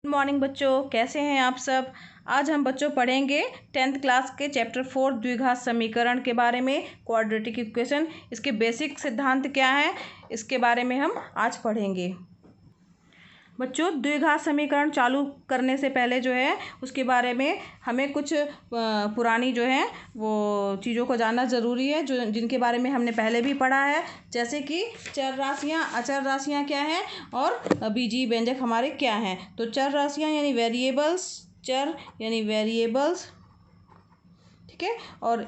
Good morning बच्चों, कैसे हैं आप सब। आज हम बच्चों पढ़ेंगे 10th क्लास के चैप्टर 4 द्विघात समीकरण के बारे में। क्वाड्रेटिक इक्वेशन, इसके बेसिक सिद्धांत क्या है, इसके बारे में हम आज पढ़ेंगे। बच्चों, द्विघात समीकरण चालू करने से पहले जो है उसके बारे में हमें कुछ पुरानी जो है वो चीज़ों को जानना ज़रूरी है, जो जिनके बारे में हमने पहले भी पढ़ा है। जैसे कि चर राशियाँ, अचर राशियाँ क्या हैं और बीजीय व्यंजक हमारे क्या हैं। तो चर राशियाँ यानी वेरिएबल्स, चर यानी वेरिएबल्स, ठीक है। और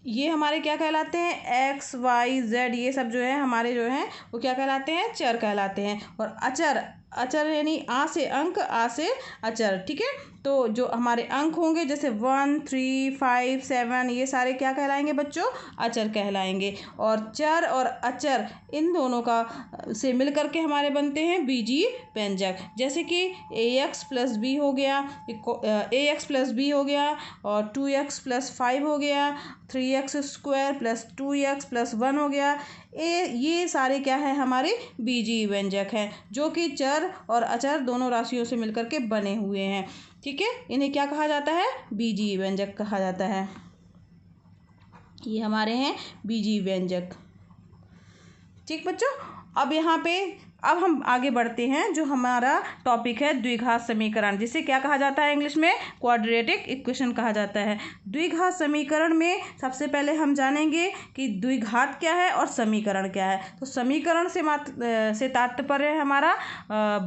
ये हमारे क्या कहलाते हैं, एक्स वाई जेड, ये सब जो है हमारे जो हैं वो क्या कहलाते हैं, चर कहलाते हैं। और अचर, अचर यानी आ से अंक, आ से अचर, ठीक है। तो जो हमारे अंक होंगे जैसे 1, 3, 5, 7, ये सारे क्या कहलाएंगे बच्चों, अचर कहलाएंगे। और चर और अचर इन दोनों का से मिल करके हमारे बनते हैं बीजीय व्यंजक। जैसे कि ax प्लस बी हो गया, ax प्लस बी हो गया, और 2x प्लस 5 हो गया, 3x square plus 2x plus 1 हो गया। ये सारे क्या है, हमारे बीजीय व्यंजक हैं, जो कि चर और अचर दोनों राशियों से मिलकर के बने हुए हैं, ठीक है। इन्हें क्या कहा जाता है, बीजीय व्यंजक कहा जाता है। ये हमारे हैं बीजीय व्यंजक, ठीक बच्चों। अब हम आगे बढ़ते हैं। जो हमारा टॉपिक है द्विघात समीकरण, जिसे क्या कहा जाता है इंग्लिश में, क्वाड्रेटिक इक्वेशन कहा जाता है। द्विघात समीकरण में सबसे पहले हम जानेंगे कि द्विघात क्या है और समीकरण क्या है। तो समीकरण से तात्पर्य है हमारा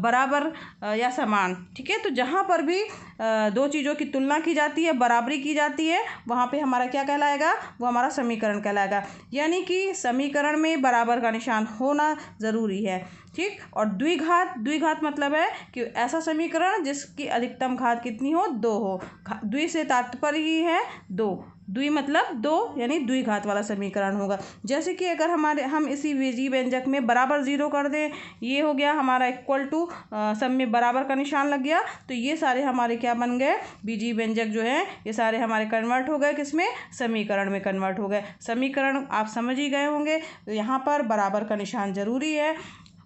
बराबर या समान, ठीक है। तो जहाँ पर भी दो चीज़ों की तुलना की जाती है, बराबरी की जाती है, वहाँ पे हमारा क्या कहलाएगा, वो हमारा समीकरण कहलाएगा। यानी कि समीकरण में बराबर का निशान होना ज़रूरी है, ठीक। और द्विघात मतलब है कि ऐसा समीकरण जिसकी अधिकतम घात कितनी हो, 2 हो। द्वि से तात्पर्य ही है 2, द्वि मतलब 2 यानी द्विघात वाला समीकरण होगा। जैसे कि अगर हम इसी बीजीय व्यंजक में बराबर 0 कर दें, ये हो गया हमारा इक्वल टू, सब में बराबर का निशान लग गया, तो ये सारे हमारे क्या बन गए, बीजीय व्यंजक जो है ये सारे हमारे कन्वर्ट हो गए, किसमें, समीकरण में कन्वर्ट हो गए। समीकरण आप समझ ही गए होंगे, तो यहाँ पर बराबर का निशान जरूरी है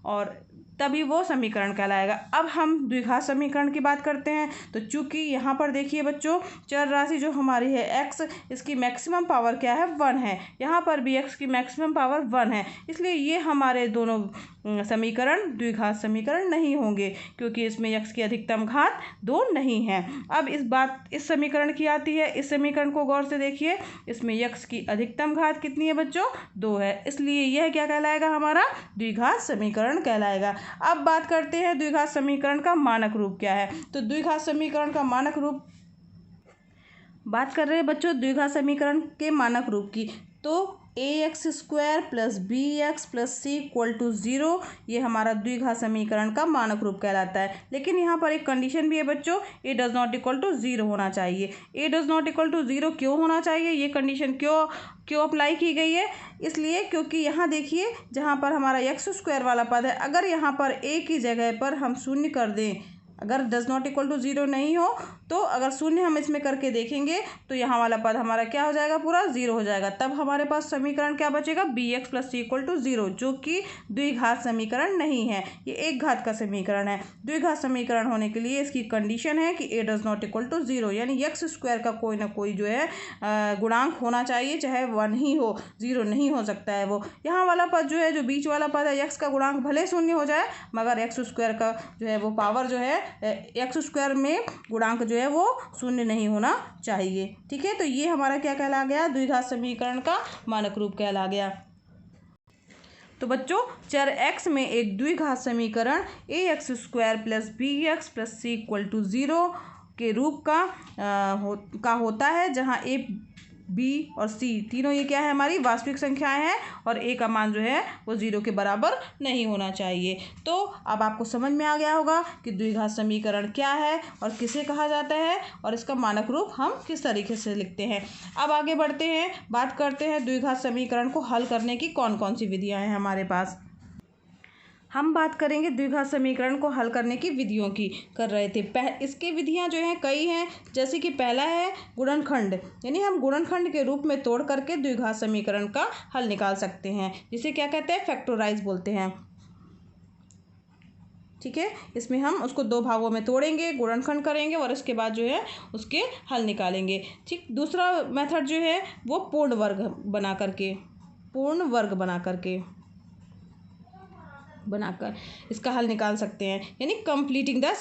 और तभी वो समीकरण कहलाएगा। अब हम द्विघात समीकरण की बात करते हैं। तो चूंकि यहाँ पर देखिए बच्चों, चर राशि जो हमारी है x, इसकी मैक्सिमम पावर क्या है, 1 है। यहाँ पर भी x की मैक्सिमम पावर 1 है, इसलिए ये हमारे दोनों समीकरण द्विघात समीकरण नहीं होंगे, क्योंकि इसमें x की अधिकतम घात 2 नहीं है। अब इस समीकरण की आती है। इस समीकरण को गौर से देखिए, इसमें x की अधिकतम घात कितनी है बच्चों, 2 है, इसलिए यह क्या कहलाएगा, हमारा द्विघात समीकरण कहलाएगा। अब बात करते हैं द्विघात समीकरण का मानक रूप क्या है। तो द्विघात समीकरण का मानक रूप, बात कर रहे हैं बच्चों द्विघात समीकरण के मानक रूप की। तो ax square plus B X plus C equal to 0, ये हमारा द्विघात समीकरण का मानक रूप कहलाता है। लेकिन यहाँ पर एक कंडीशन भी है बच्चों, a does not equal to 0 होना चाहिए। a does not equal to 0 क्यों होना चाहिए, ये कंडीशन क्यों अप्लाई की गई है, इसलिए क्योंकि यहाँ देखिए, जहाँ पर हमारा एक्स स्क्वायर वाला पद है, अगर यहाँ पर a की जगह पर हम शून्य कर दें, अगर डज नॉट इक्वल टू 0 नहीं हो तो अगर शून्य हम इसमें करके देखेंगे तो यहाँ वाला पद हमारा क्या हो जाएगा, पूरा 0 हो जाएगा। तब हमारे पास समीकरण क्या बचेगा, B X plus C equal to 0, जो कि द्विघात समीकरण नहीं है, ये एक घात का समीकरण है। द्विघात समीकरण होने के लिए इसकी कंडीशन है कि a does not equal to 0, यानी एक्स स्क्वायर का कोई ना कोई जो है गुणांक होना चाहिए, चाहे 1 ही हो, 0 नहीं हो सकता है वो। यहाँ वाला पद जो है, जो बीच वाला पद है, एक्स का गुणांक भले शून्य हो जाए, मगर एक्स स्क्वायर का जो है वो पावर जो है, एक्स स्क्वायर में गुणांक जो है वो शून्य नहीं होना चाहिए, ठीक है। तो ये हमारा क्या कहला गया, द्विघात समीकरण का मानक रूप कहला गया। तो बच्चों, चर x में एक द्विघात समीकरण ax square plus B X plus C equal to 0 के रूप का होता है, जहाँ a, b और c तीनों ये क्या है, हमारी वास्तविक संख्याएं हैं, और a का मान जो है वो 0 के बराबर नहीं होना चाहिए। तो अब आपको समझ में आ गया होगा कि द्विघात समीकरण क्या है और किसे कहा जाता है, और इसका मानक रूप हम किस तरीके से लिखते हैं। अब आगे बढ़ते हैं, बात करते हैं द्विघात समीकरण को हल करने की कौन कौन सी विधियाँ हैं हमारे पास। हम बात करेंगे द्विघात समीकरण को हल करने की विधियों की, कर रहे थे। इसकी विधियां जो हैं कई हैं, जैसे कि पहला है गुणनखंड, यानी हम गुणनखंड के रूप में तोड़ करके द्विघात समीकरण का हल निकाल सकते हैं, जिसे क्या कहते हैं, फैक्टराइज बोलते हैं। ठीक है, इसमें हम उसको दो भागों में तोड़ेंगे, गुणनखंड करेंगे और इसके बाद जो है उसके हल निकालेंगे। ठीक, दूसरा मेथड जो है वो पूर्ण वर्ग बनाकर इसका हल निकाल सकते हैं, यानी कंप्लीटिंग द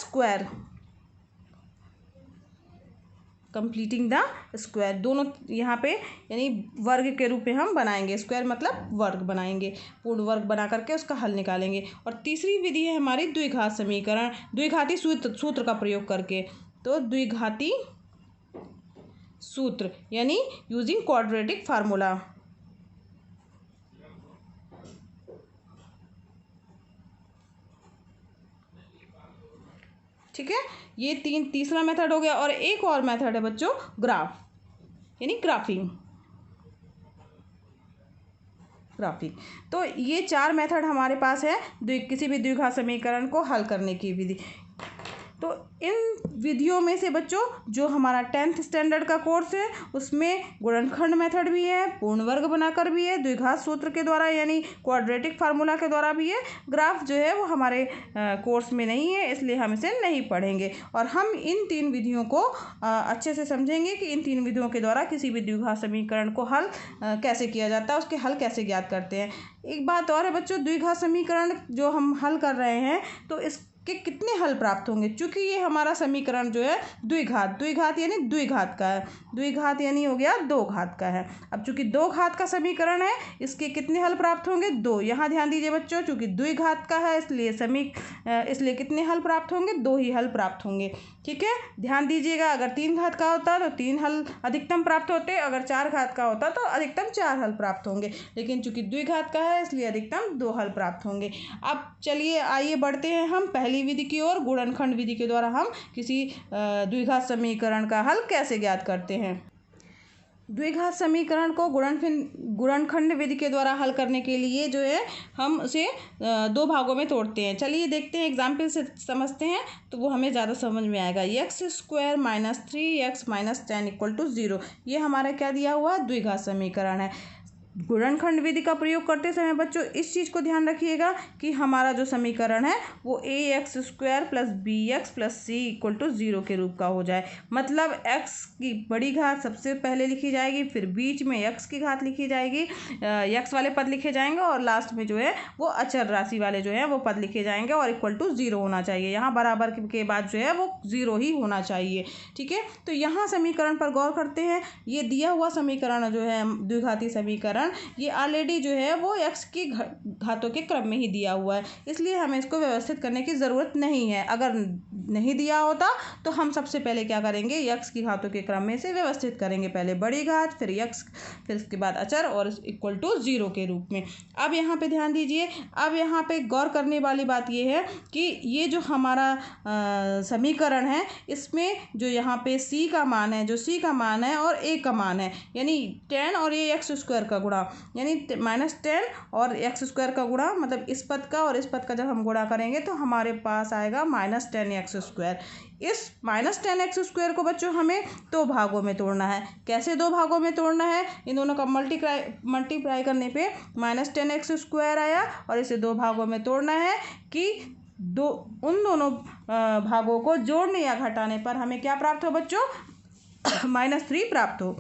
स्क्वायर। दोनों यहाँ पे यानी वर्ग के रूप में हम बनाएंगे, स्क्वायर मतलब वर्ग बनाएंगे, पूर्ण वर्ग बना करके उसका हल निकालेंगे। और तीसरी विधि है हमारी द्विघात समीकरण, द्विघाती सूत्र का प्रयोग करके। तो द्विघाती सूत्र यानी यूजिंग क्वाड्रेटिक फार्मूला। ठीक है, ये तीसरा मेथड हो गया। और एक और मेथड है बच्चों, ग्राफ यानी ग्राफिंग। तो ये 4 मेथड हमारे पास है किसी भी द्विघात समीकरण को हल करने की विधि। तो इन विधियों में से बच्चों जो हमारा 10th स्टैंडर्ड का कोर्स है उसमें गुणनखंड मेथड भी है, पूर्ण वर्ग बनाकर भी है, द्विघात सूत्र के द्वारा यानी क्वाड्रेटिक फार्मूला के द्वारा भी है। ग्राफ जो है वो हमारे कोर्स में नहीं है, इसलिए हम इसे नहीं पढ़ेंगे। और हम इन 3 विधियों को अच्छे से समझेंगे कि इन 3 विधियों के द्वारा किसी भी द्विघात समीकरण को हल कैसे किया जाता है, उसके हल कैसे ज्ञात करते हैं। एक बात और है बच्चों, द्विघात समीकरण जो हम हल कर रहे हैं तो के कितने हल प्राप्त होंगे, क्योंकि ये हमारा समीकरण जो है द्विघात यानी द्विघात का है, द्विघात यानी हो गया 2 घात का है। अब चूंकि 2 घात का समीकरण है, इसके कितने हल प्राप्त होंगे, 2। यहाँ ध्यान दीजिए बच्चों, चूंकि द्विघात का है इसलिए कितने हल प्राप्त होंगे, 2 ही हल प्राप्त होंगे। ठीक है, ध्यान दीजिएगा, अगर 3 घात का होता तो 3 हल अधिकतम प्राप्त होते, अगर 4 घात का होता तो अधिकतम 4 हल प्राप्त होंगे, लेकिन चूंकि द्विघात का है इसलिए अधिकतम 2 हल प्राप्त होंगे। अब चलिए आइए बढ़ते हैं हम पहली विधि की ओर। गुणनखंड विधि के द्वारा हम किसी द्विघात समीकरण का हल कैसे ज्ञात करते हैं। द्विघात समीकरण को गुणनखंड विधि के द्वारा हल करने के लिए जो है हम उसे 2 भागों में तोड़ते हैं। चलिए देखते हैं, एग्जाम्पल से समझते हैं तो वो हमें ज़्यादा समझ में आएगा। x² - 3x - 10 = 0, ये हमारा क्या दिया हुआ द्विघात समीकरण है। गुणनखंड विधि का प्रयोग करते समय बच्चों इस चीज़ को ध्यान रखिएगा कि हमारा जो समीकरण है वो ax² + bx + c = 0 के रूप का हो जाए। मतलब x की बड़ी घात सबसे पहले लिखी जाएगी, फिर बीच में x की घात लिखी जाएगी, x वाले पद लिखे जाएंगे और लास्ट में जो है वो अचर राशि वाले जो है वो पद लिखे जाएंगे और =0 होना चाहिए। यहाँ बराबर के बाद जो है वो 0 ही होना चाहिए। ठीक है, तो यहाँ समीकरण पर गौर करते हैं। ये दिया हुआ समीकरण जो है द्विघाती समीकरण, ये ऑलरेडी जो है वो x की घातों के क्रम में ही दिया हुआ है, इसलिए हमें इसको व्यवस्थित करने की ज़रूरत नहीं है। अगर नहीं दिया होता तो हम सबसे पहले क्या करेंगे, x की घातों के क्रम में से व्यवस्थित करेंगे, पहले बड़ी घात फिर x फिर उसके बाद अचर और =0 के रूप में। अब यहाँ पे ध्यान दीजिए, अब यहाँ पे गौर करने वाली बात ये है कि ये जो हमारा समीकरण है इसमें जो यहाँ पे c का मान है, जो c का मान है और a का मान है, यानी 10 और ax² का गुणा, यानी -10 और x² का गुणा, मतलब इस पद का और इस पद का जब हम गुणा करेंगे तो हमारे पास आएगा -10x²। इस -10x² को बच्चों हमें 2 भागों में तोड़ना है। कैसे 2 भागों में तोड़ना है, इन दोनों का मल्टीप्लाई करने पे -10x² आया और इसे 2 भागों में तोड़ना है कि उन दोनों भागों को जोड़ने या घटाने पर हमें क्या प्राप्त हो बच्चों, -3 प्राप्त हो।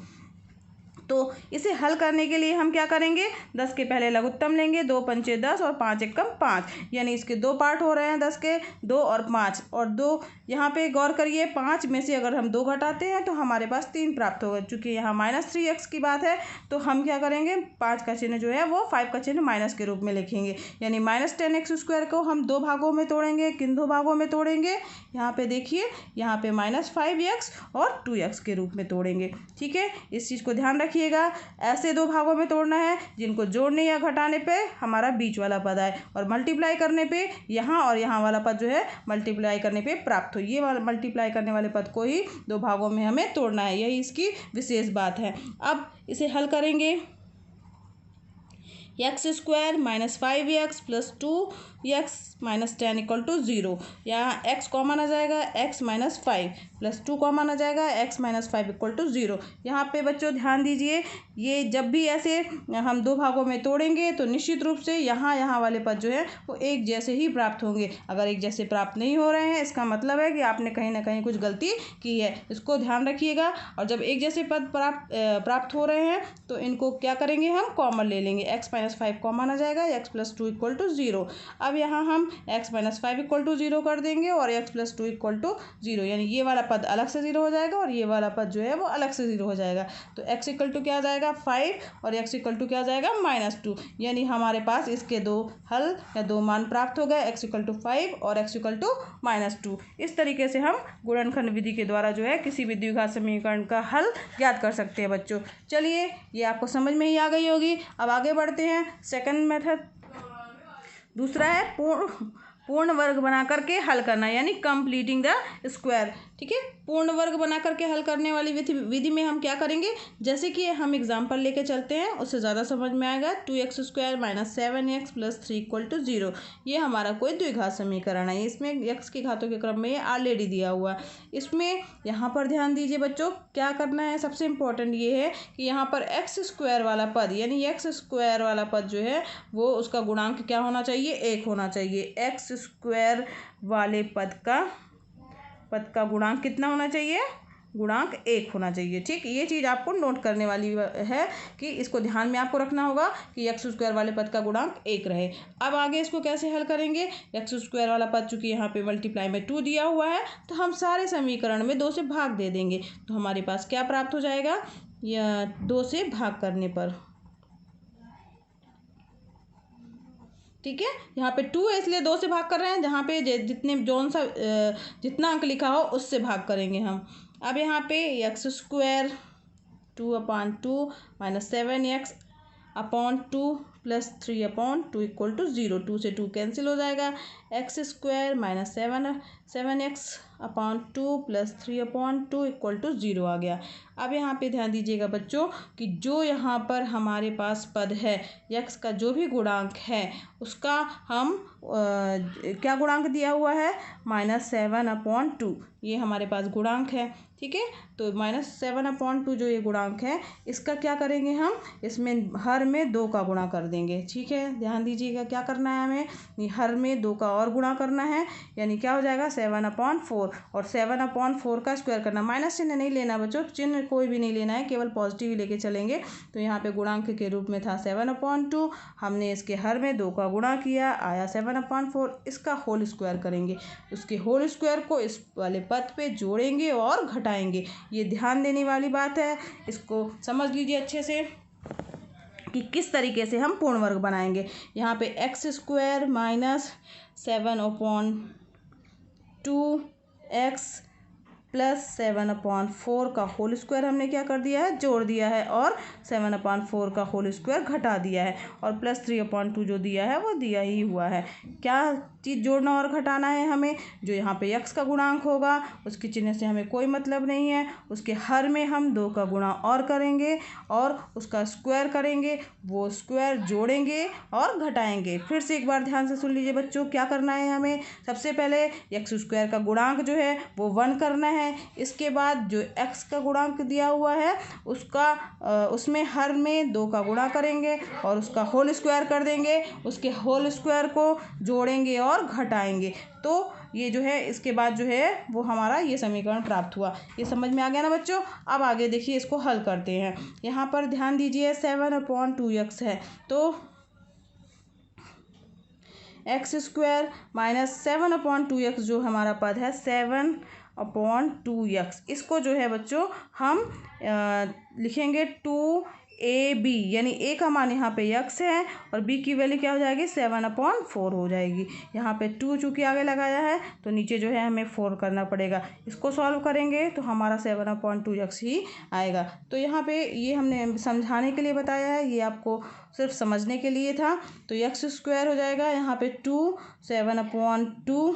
तो इसे हल करने के लिए हम क्या करेंगे, 10 के पहले लघुत्तम लेंगे, 2 पंचे 10 और 5 एकम 5, यानी इसके 2 पार्ट हो रहे हैं 10 के, 2 और 5 और 2। यहाँ पे गौर करिए, 5 में से अगर हम 2 घटाते हैं तो हमारे पास 3 प्राप्त होगा। चूँकि यहाँ -3x की बात है तो हम क्या करेंगे, 5 का चिन्ह जो है वो 5 का चिन्ह माइनस के रूप में लिखेंगे, यानी -10x² को हम 2 भागों में तोड़ेंगे। किन 2 भागों में तोड़ेंगे, यहाँ पे देखिए, यहाँ पे -5x और 2x के रूप में तोड़ेंगे। ठीक है, इस चीज़ को ध्यान रखिए। ऐसे 2 भागों में तोड़ना है जिनको जोड़ने या घटाने पे हमारा बीच वाला पद आए और मल्टीप्लाई करने पे यहाँ और यहाँ वाला पद जो है मल्टीप्लाई करने पे प्राप्त हो। ये वाला मल्टीप्लाई करने वाले पद को ही 2 भागों में हमें तोड़ना है, यही इसकी विशेष बात है। अब इसे हल करेंगे। X square minus 5x plus 2x minus 10 equal to 0। यहाँ x कॉमन आ जाएगा, x माइनस 5 प्लस 2 कॉमन आ जाएगा, x माइनस 5 इक्वल टू 0। यहाँ पे बच्चों ध्यान दीजिए, ये जब भी ऐसे हम दो भागों में तोड़ेंगे तो निश्चित रूप से यहाँ वाले पद जो है वो एक जैसे ही प्राप्त होंगे। अगर एक जैसे प्राप्त नहीं हो रहे हैं इसका मतलब है कि आपने कहीं ना कहीं कुछ गलती की है, इसको ध्यान रखिएगा। और जब एक जैसे पद प्राप्त हो रहे हैं तो इनको क्या करेंगे, हम कॉमन ले लेंगे। x माइनस 5 कॉमन आ जाएगा, x प्लस 2 इक्वल टू 0। अब यहाँ हम x माइनस 5 इक्वल टू 0 कर देंगे और x प्लस 2 इक्वल टू 0, यानी ये वाला पद अलग से 0 हो जाएगा और ये वाला पद जो है वो अलग से 0 हो जाएगा। तो x इक्वल टू क्या आ जाएगा 5 और x इक्वल टू क्या आ जाएगा -2, यानी हमारे पास इसके दो हल या दो मान प्राप्त हो गए, x इक्वल टू 5 और x इक्वल टू -2। इस तरीके से हम गुणनखंड विधि के द्वारा जो है किसी भी द्विघात समीकरण का हल ज्ञात कर सकते हैं बच्चों। चलिए ये आपको समझ में ही आ गई होगी। अब आगे बढ़ते हैं। सेकंड मेथड दूसरा है पूर्ण वर्ग बना करके हल करना, यानी कंप्लीटिंग द स्क्वायर। ठीक है, पूर्ण वर्ग बना करके हल करने वाली विधि में हम क्या करेंगे, जैसे कि हम एग्जांपल लेके चलते हैं, उससे ज़्यादा समझ में आएगा। 2x square minus 7x plus 3 equal to 0, ये हमारा कोई द्विघात समीकरण है। इसमें x की घातों के क्रम में ये ऑलरेडी दिया हुआ है। इसमें यहाँ पर ध्यान दीजिए बच्चों, क्या करना है, सबसे इम्पोर्टेंट ये है कि यहाँ पर x स्क्वायर वाला पद, यानी x स्क्वायर वाला पद जो है वो उसका गुणांक क्या होना चाहिए, 1 होना चाहिए। x स्क्वायर वाले पद का गुणांक कितना होना चाहिए, गुणांक 1 होना चाहिए। ठीक, ये चीज़ आपको नोट करने वाली है कि इसको ध्यान में आपको रखना होगा कि x स्क्वायर वाले पद का गुणांक 1 रहे। अब आगे इसको कैसे हल करेंगे, x स्क्वायर वाला पद चूंकि यहाँ पे मल्टीप्लाई में 2 दिया हुआ है तो हम सारे समीकरण में 2 से भाग दे देंगे, तो हमारे पास क्या प्राप्त हो जाएगा, या 2 से भाग करने पर। ठीक है, यहाँ पे 2 है इसलिए 2 से भाग कर रहे हैं, जहाँ पे जितना अंक लिखा हो उससे भाग करेंगे हम। अब यहाँ पे x square 2/2 minus 7x upon 2 plus 3/2 equal to 0। 2 से 2 कैंसिल हो जाएगा। x square minus 7x upon 2 plus 3/2 equal to 0 आ गया। अब यहाँ पे ध्यान दीजिएगा बच्चों कि जो यहाँ पर हमारे पास पद है, x का जो भी गुणांक है उसका हम क्या गुणांक दिया हुआ है, -7/2, ये हमारे पास गुणांक है। ठीक है, तो -7/2 जो ये गुणांक है इसका क्या करेंगे, हम इसमें हर में 2 का गुणा कर देंगे। ठीक है, ध्यान दीजिएगा क्या करना है, हमें हर में 2 का और गुणा करना है, यानी क्या हो जाएगा 7/4, और 7/4 का स्क्वायर करना। माइनस चिन्ह नहीं लेना बच्चों, चिन्ह कोई भी नहीं लेना है, केवल पॉजिटिव ही लेके चलेंगे। तो यहाँ पे गुणांक के रूप में था 7/2, हमने इसके हर में 2 का गुणा किया, आया 7/4। इसका होल स्क्वायर करेंगे, उसके होल स्क्वायर को इस वाले पद पे जोड़ेंगे और घटाएंगे। ये ध्यान देने वाली बात है, इसको समझ लीजिए अच्छे से कि किस तरीके से हम पूर्ण वर्ग बनाएंगे। यहाँ पे x square minus 7/2x plus 7/4 का होल स्क्वायर हमने क्या कर दिया है, जोड़ दिया है, और 7/4 का होल स्क्वायर घटा दिया है, और प्लस 3/2 जो दिया है वो दिया ही हुआ है। क्या चीज़ जोड़ना और घटाना है हमें, जो यहाँ पे x का गुणांक होगा उसके चिन्ह से हमें कोई मतलब नहीं है, उसके हर में हम 2 का गुणा और करेंगे और उसका स्क्वायर करेंगे, वो स्क्वायर जोड़ेंगे और घटाएंगे। फिर से एक बार ध्यान से सुन लीजिए बच्चों, क्या करना है हमें, सबसे पहले x स्क्वायर का गुणांक जो है वो 1 करना है। इसके बाद जो x का गुणांक दिया हुआ है उसमें हर में 2 का गुणा करेंगे और उसका होल स्क्वायर कर देंगे, उसके होल स्क्वायर को जोड़ेंगे और घटाएंगे। तो ये जो है इसके बाद जो है वो हमारा ये समीकरण प्राप्त हुआ। ये समझ में आ गया ना बच्चों। अब आगे देखिए इसको हल करते हैं। यहाँ पर ध्यान दीजिए 7/2x है, तो x स्क्वायर माइनस 7/2x जो हमारा पद है 7/2x, इसको जो है बच्चों हम लिखेंगे 2ab, यानी a का मान यहाँ पे x है और b की वैल्यू क्या हो जाएगी 7/4 हो जाएगी। यहाँ पे 2 चूँकि आगे लगाया है तो नीचे जो है हमें 4 करना पड़ेगा। इसको सॉल्व करेंगे तो हमारा 7/2x ही आएगा। तो यहाँ पे ये हमने समझाने के लिए बताया है, ये आपको सिर्फ समझने के लिए था। तो x स्क्वायर हो जाएगा यहाँ पे 2 7/2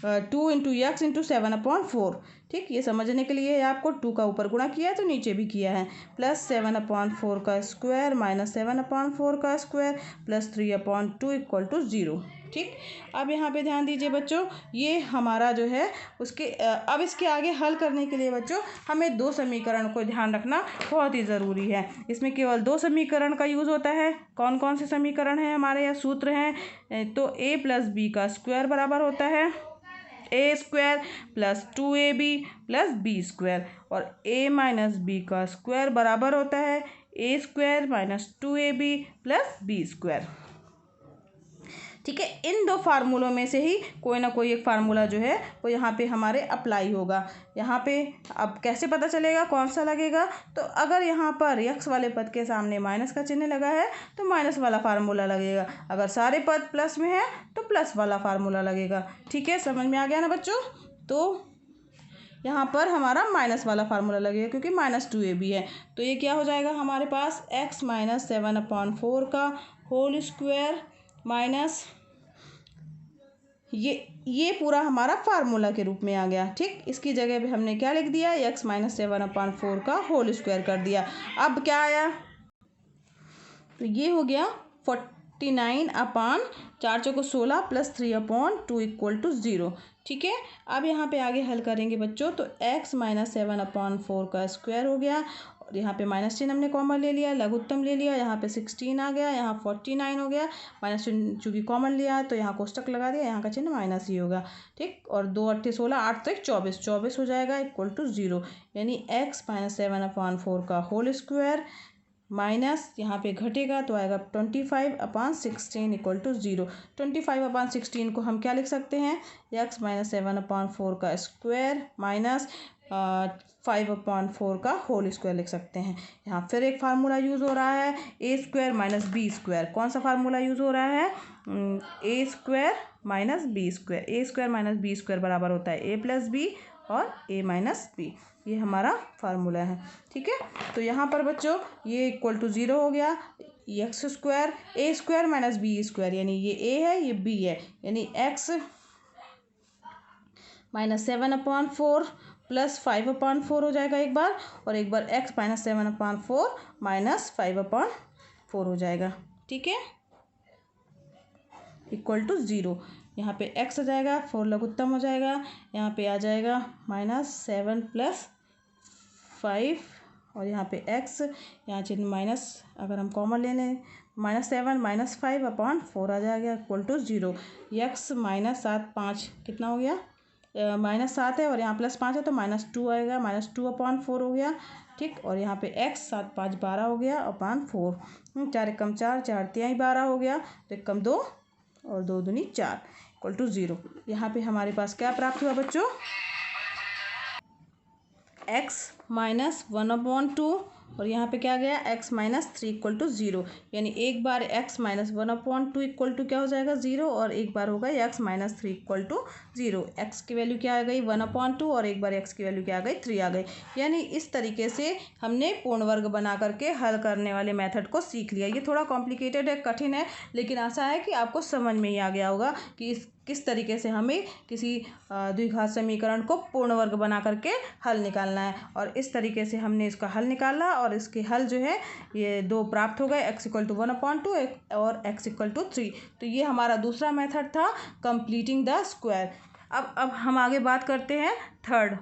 2 इंटू एक्स इंटू 7/4। ठीक, ये समझने के लिए आपको 2 का ऊपर गुणा किया है तो नीचे भी किया है, प्लस 7/4 का स्क्वायर माइनस 7/4 का स्क्वायर प्लस 3/2 इक्वल टू 0। ठीक, अब यहाँ पे ध्यान दीजिए बच्चों, ये हमारा जो है उसके अब इसके आगे हल करने के लिए बच्चों हमें 2 समीकरण को ध्यान रखना बहुत ही ज़रूरी है। इसमें केवल 2 समीकरण का यूज़ होता है। कौन कौन से समीकरण हैं हमारे यहाँ सूत्र हैं, तो a प्लस बी का स्क्वायर बराबर होता है a स्क्वायर plus 2ab plus B square, और a माइनस बी का स्क्वायर बराबर होता है a square minus 2ab plus B square. ठीक है, इन 2 फार्मूलों में से ही कोई ना कोई एक फार्मूला जो है वो यहाँ पे हमारे अप्लाई होगा। यहाँ पे अब कैसे पता चलेगा कौन सा लगेगा, तो अगर यहाँ पर x वाले पद के सामने माइनस का चिन्ह लगा है तो माइनस वाला फार्मूला लगेगा, अगर सारे पद प्लस में है तो प्लस वाला फार्मूला लगेगा। ठीक है, समझ में आ गया ना बच्चों। तो यहाँ पर हमारा माइनस वाला फार्मूला लगेगा क्योंकि माइनस 2ab है, तो ये क्या हो जाएगा हमारे पास x माइनस 7/4 का होल स्क्वायर माइनस ये पूरा हमारा फार्मूला के रूप में आ गया। ठीक, इसकी जगह पे हमने क्या लिख दिया, x माइनस 7/4 का होल स्क्वायर कर दिया। अब क्या आया, तो ये हो गया 49/4 प्लस 3/2 इक्वल टू 0। ठीक है, अब यहाँ पे आगे हल करेंगे बच्चों, तो x माइनस 7/4 का स्क्वायर हो गया, और यहाँ पे माइनस चिन्ह हमने कॉमन ले लिया, लघुत्तम ले लिया, यहाँ पे 16 आ गया, यहाँ 49 हो गया, माइनस चिन्ह चूँकि कॉमन लिया है तो यहाँ कोष्टक लगा दिया, यहाँ का चिन्ह माइनस ही होगा। ठीक, और 2 8 16 8 तक 24 हो जाएगा इक्वल टू 0, यानी x माइनस 7/4 का होल स्क्वायर माइनस यहाँ पे घटेगा तो आएगा 25/16 इक्वल टू 0। 25/16 को हम क्या लिख सकते हैं, x माइनस 7/4 का स्क्वायर माइनस 5/4 का होल स्क्वायर लिख सकते हैं। यहाँ फिर एक फार्मूला यूज़ हो रहा है a square minus B square. कौन सा फार्मूला यूज़ हो रहा है, a square minus B square. a square minus B square बराबर होता है a प्लस बी और a माइनस बी, ये हमारा फार्मूला है। ठीक है, तो यहाँ पर बच्चों ये इक्वल टू 0 हो गया, X square a square minus B square, यानी ये a है ये b है, यानी x माइनस 7/4 प्लस 5/4 हो जाएगा एक बार, और एक बार x माइनस 7/4 माइनस 5/4 हो जाएगा। ठीक है, इक्वल टू 0। यहाँ पे x आ जाएगा, 4 लघुत्तम हो जाएगा, यहाँ पे आ जाएगा -7 प्लस 5, और यहाँ पे x, यहाँ चिन्ह माइनस अगर हम कॉमन ले लें, -7 माइनस 5/4 आ जाएगा इक्वल टू 0। x माइनस 7 5 कितना हो गया, -7 है और यहाँ +5 है तो -2 आएगा, -2/4 हो गया। ठीक, और यहाँ पे x 7 5 12 हो गया अपॉन 4, 4 एकम 4 4 तिहाई 12 हो गया, तो एकम 2 और 2 दूनी 4 इक्वल टू 0। यहाँ पे हमारे पास क्या प्राप्त हुआ बच्चों, x माइनस 1/2, और यहाँ पे क्या गया x माइनस 3 इक्वल टू 0, यानी एक बार x माइनस 1/2 इक्वल टू क्या हो जाएगा 0, और एक बार होगा x minus 3 equal to 0। x की वैल्यू क्या आ गई 1/2, और एक बार x की वैल्यू क्या आ गई 3 आ गई। यानी इस तरीके से हमने पूर्ण वर्ग बना करके हल करने वाले मेथड को सीख लिया। ये थोड़ा कॉम्प्लिकेटेड है, कठिन है, लेकिन आशा है कि आपको समझ में ही आ गया होगा कि किस तरीके से हमें किसी द्विघात समीकरण को पूर्ण वर्ग बना करके हल निकालना है। और इस तरीके से हमने इसका हल निकाला, और इसके हल जो है ये 2 प्राप्त हो गए, x इक्वल टू 1/2 और x इक्वल टू 3। तो ये हमारा दूसरा मेथड था कंप्लीटिंग द स्क्वायर। अब हम आगे बात करते हैं थर्ड।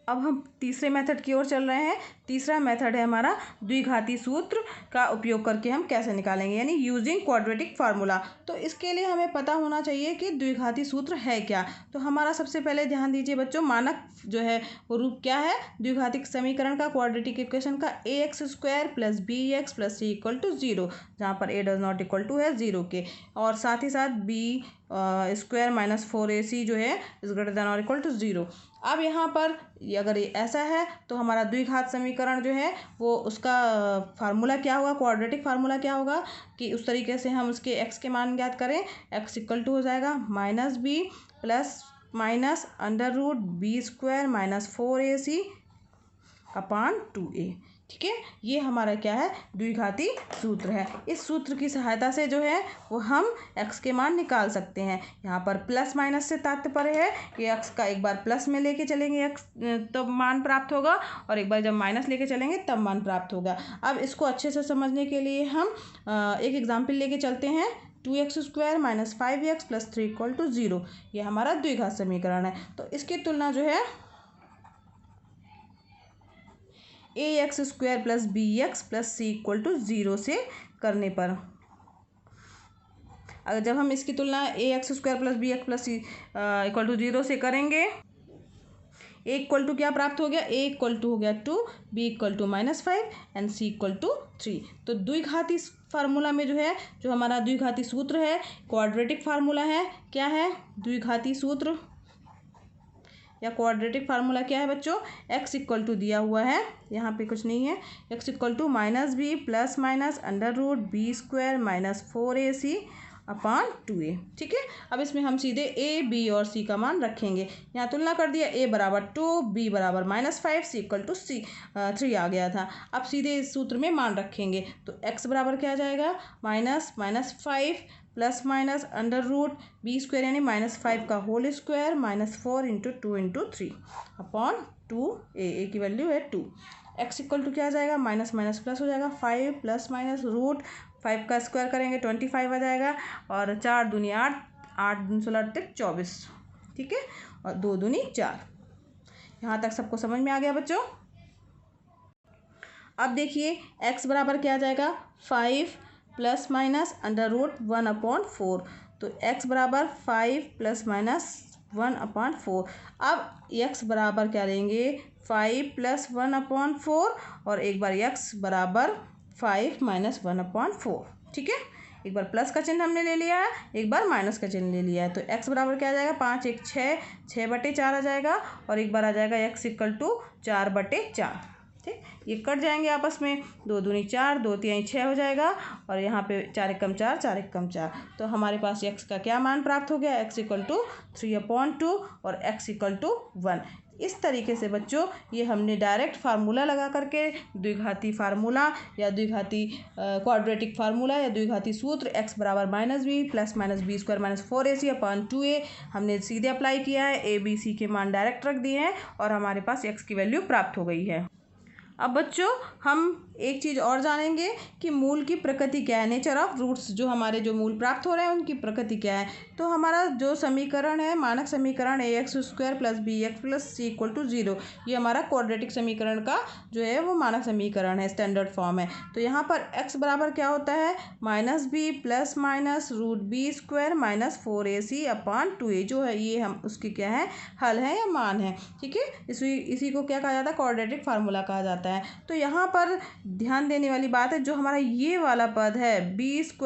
अब हम तीसरे मेथड की ओर चल रहे हैं। तीसरा मेथड है हमारा द्विघाती सूत्र का उपयोग करके हम कैसे निकालेंगे, यानी यूजिंग क्वाड्रेटिक फार्मूला। तो इसके लिए हमें पता होना चाहिए कि द्विघाती सूत्र है क्या। तो हमारा सबसे पहले ध्यान दीजिए बच्चों, मानक जो है वो रूप क्या है द्विघातिक समीकरण का, क्वाड्रेटिक इक्वेशन का, ax square plus B X plus C equal to 0, जहाँ पर a does not equal to है 0 के, और साथ ही साथ b स्क्वायर माइनस 4ac जो है इज ग्रेटर देन और इक्वल टू 0। अब यहाँ पर अगर ये ऐसा है तो हमारा द्विघात समीकरण जो है वो उसका फार्मूला क्या होगा, क्वाड्रेटिक फार्मूला क्या होगा कि उस तरीके से हम उसके x के मान ज्ञात करें। x इक्वल टू हो जाएगा -b plus minus under root B square minus 4ac upon 2a। ठीक है, ये हमारा क्या है, द्विघाती सूत्र है। इस सूत्र की सहायता से जो है वो हम x के मान निकाल सकते हैं। यहाँ पर प्लस माइनस से तात्पर्य है कि x का एक बार प्लस में लेके चलेंगे x तब मान प्राप्त होगा, और एक बार जब माइनस लेके चलेंगे तब मान प्राप्त होगा। अब इसको अच्छे से समझने के लिए हम एक एग्जाम्पल लेके चलते हैं। 2x² - 5x + 3 = 0, ये हमारा द्विघात समीकरण है। तो इसकी तुलना जो है ax² + bx + c = 0 से करने पर, अगर जब हम इसकी तुलना ax² + bx + c = 0 से करेंगे, a = क्या प्राप्त हो गया, a = हो गया 2, b = -5 एंड c = 3। तो द्विघाती फार्मूला में जो है, जो हमारा द्विघाती सूत्र है, क्वाड्रेटिक फार्मूला है, क्या है, द्विघाती सूत्र या क्वाड्रेटिक फार्मूला क्या है बच्चों, x = दिया हुआ है, यहाँ पे कुछ नहीं है, x = -b ± √b² - 4ac/2a। ठीक है, अब इसमें हम सीधे a, b और c का मान रखेंगे। यहाँ तुलना कर दिया, a = 2, b = -5, c = 3 आ गया था। अब सीधे इस सूत्र में मान रखेंगे, तो x बराबर क्या आ जाएगा, -5 ± √b² यानी -5 का होल स्क्वायर -4 × 2 × 3/2a, a की वैल्यू है 2। x = क्या आ जाएगा, माइनस माइनस प्लस हो जाएगा, 5 ± √5 का स्क्वायर करेंगे 25 आ जाएगा, और 4 दूनी 8, 8 दूनी 16 24। ठीक है, और 2 दूनी 4। यहाँ तक सबको समझ में आ गया बच्चों। अब देखिए x बराबर क्या आ जाएगा, 5 ± √1/4, तो x बराबर 5 ± 1/4। अब x बराबर क्या लेंगे, 5 + 1/4, और एक बार x बराबर 5 - 1/4। ठीक है, एक बार प्लस का चिन्ह हमने ले लिया है, एक बार माइनस का चिन्ह ले लिया है, तो x बराबर क्या आ जाएगा, 5 × 1 = 6, 6/4 आ जाएगा, और एक बार आ जाएगा x = 4/4। ठीक, ये कट जाएंगे आपस में, 2 दूनी 4, 2 तिहाई 6 हो जाएगा, और यहाँ पे 4 एकम 4, 4 एकम 4। तो हमारे पास x का क्या मान प्राप्त हो गया, x = 3/2 और x = 1। इस तरीके से बच्चों ये हमने डायरेक्ट फार्मूला लगा करके द्विघाती फार्मूला या द्विघाती क्वाड्रेटिक फार्मूला या द्विघाती सूत्र x बराबर -b ± b² - 4ac/2a हमने सीधे अप्लाई किया है। a, b, c के मान डायरेक्ट रख दिए हैं, और हमारे पास x की वैल्यू प्राप्त हो गई है। अब बच्चों हम एक चीज़ और जानेंगे कि मूल की प्रकृति क्या है, नेचर ऑफ रूट्स, जो हमारे जो मूल प्राप्त हो रहे हैं उनकी प्रकृति क्या है। तो हमारा जो समीकरण है, मानक समीकरण ax² + bx + c = 0, ये हमारा क्वाड्रेटिक समीकरण का जो है वो मानक समीकरण है, स्टैंडर्ड फॉर्म है। तो यहाँ पर x बराबर क्या होता है, -b ± √b² - 4ac/2a, जो है ये हम उसकी क्या है, हल है या मान है। ठीक है, इसी को क्या कहा जाता है, क्वाड्रेटिक फार्मूला कहा जाता है। तो यहाँ पर ध्यान देने वाली बात है, जो हमारा ये वाला पद है b² -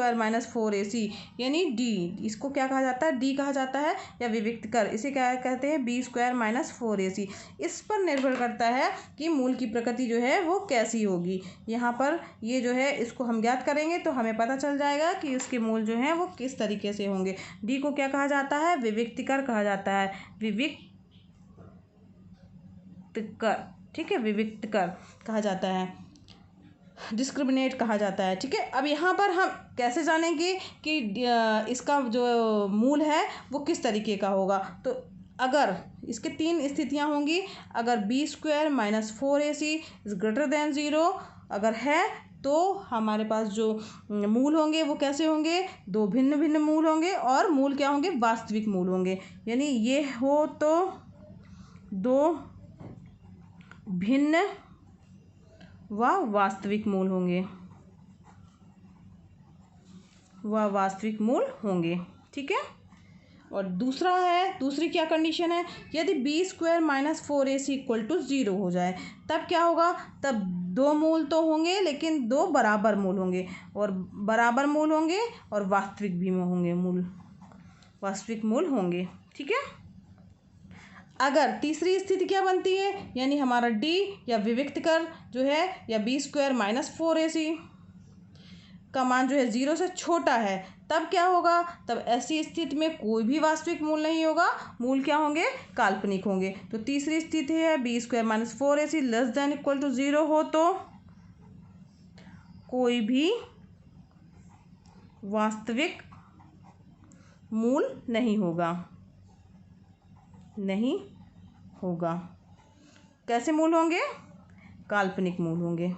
4ac यानी d, इसको क्या कहा जाता है, d कहा जाता है, या विविक्त कर, इसे क्या कहते हैं, b² - 4ac। इस पर निर्भर करता है कि मूल की प्रकृति जो है वो कैसी होगी। यहाँ पर ये जो है इसको हम ज्ञात करेंगे तो हमें पता चल जाएगा कि उसके मूल जो हैं वो किस तरीके से होंगे। d को क्या कहा जाता है, विविक्त कर कहा जाता है, विविक्त कर। ठीक है, विविक्त कर कहा जाता है, डिस्क्रिमिनेट कहा जाता है। ठीक है, अब यहाँ पर हम कैसे जानेंगे कि इसका जो मूल है वो किस तरीके का होगा। तो अगर इसके 3 स्थितियाँ होंगी, अगर b² - 4ac > 0 अगर है, तो हमारे पास जो मूल होंगे वो कैसे होंगे, 2 भिन्न भिन्न मूल होंगे, और मूल क्या होंगे, वास्तविक मूल होंगे। यानी ये हो तो 2 भिन्न व वास्तविक मूल होंगे, ठीक है। और दूसरी क्या कंडीशन है, यदि b² - 4ac = 0 हो जाए, तब क्या होगा, तब 2 मूल तो होंगे लेकिन 2 बराबर मूल होंगे, और वास्तविक भी होंगे, वास्तविक मूल होंगे। ठीक है, अगर तीसरी स्थिति क्या बनती है, यानी हमारा d या विविक्त कर जो है, या b² - 4ac का मान जो है 0 से छोटा है, तब क्या होगा, तब ऐसी स्थिति में कोई भी वास्तविक मूल नहीं होगा, मूल क्या होंगे, काल्पनिक होंगे। तो तीसरी स्थिति है b² - 4ac <= 0 हो तो कोई भी वास्तविक मूल नहीं होगा। नहीं होगा। कैसे मूल होंगे? काल्पनिक मूल होंगे।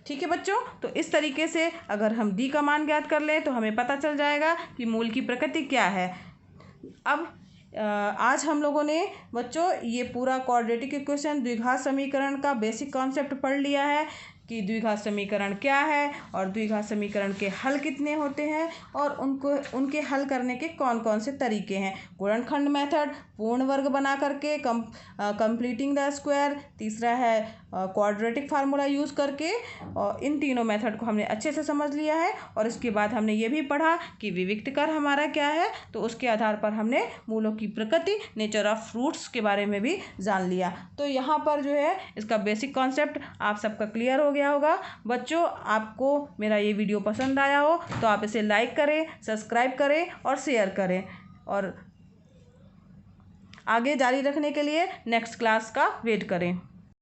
ठीक है बच्चों, तो इस तरीके से अगर हम डी का मान ज्ञात कर लें तो हमें पता चल जाएगा कि मूल की प्रकृति क्या है। अब आज हम लोगों ने बच्चों ये पूरा क्वाड्रेटिक इक्वेशन द्विघात समीकरण का बेसिक कॉन्सेप्ट पढ़ लिया है कि द्विघात समीकरण क्या है और द्विघात समीकरण के हल कितने होते हैं और उनके हल करने के कौन कौन से तरीके हैं। गुणनखंड मेथड, पूर्ण वर्ग बना करके, कंप्लीटिंग द स्क्वायर, तीसरा है क्वाड्रेटिक फार्मूला यूज़ करके, और इन तीनों मेथड को हमने अच्छे से समझ लिया है। और इसके बाद हमने ये भी पढ़ा कि विविक्त कर हमारा क्या है, तो उसके आधार पर हमने मूलों की प्रकृति, नेचर ऑफ फ्रूट्स के बारे में भी जान लिया। तो यहाँ पर जो है इसका बेसिक कॉन्सेप्ट आप सबका क्लियर हो गया होगा। बच्चों, आपको मेरा ये वीडियो पसंद आया हो तो आप इसे लाइक करें, सब्सक्राइब करें और शेयर करें, और आगे जारी रखने के लिए नेक्स्ट क्लास का वेट करें।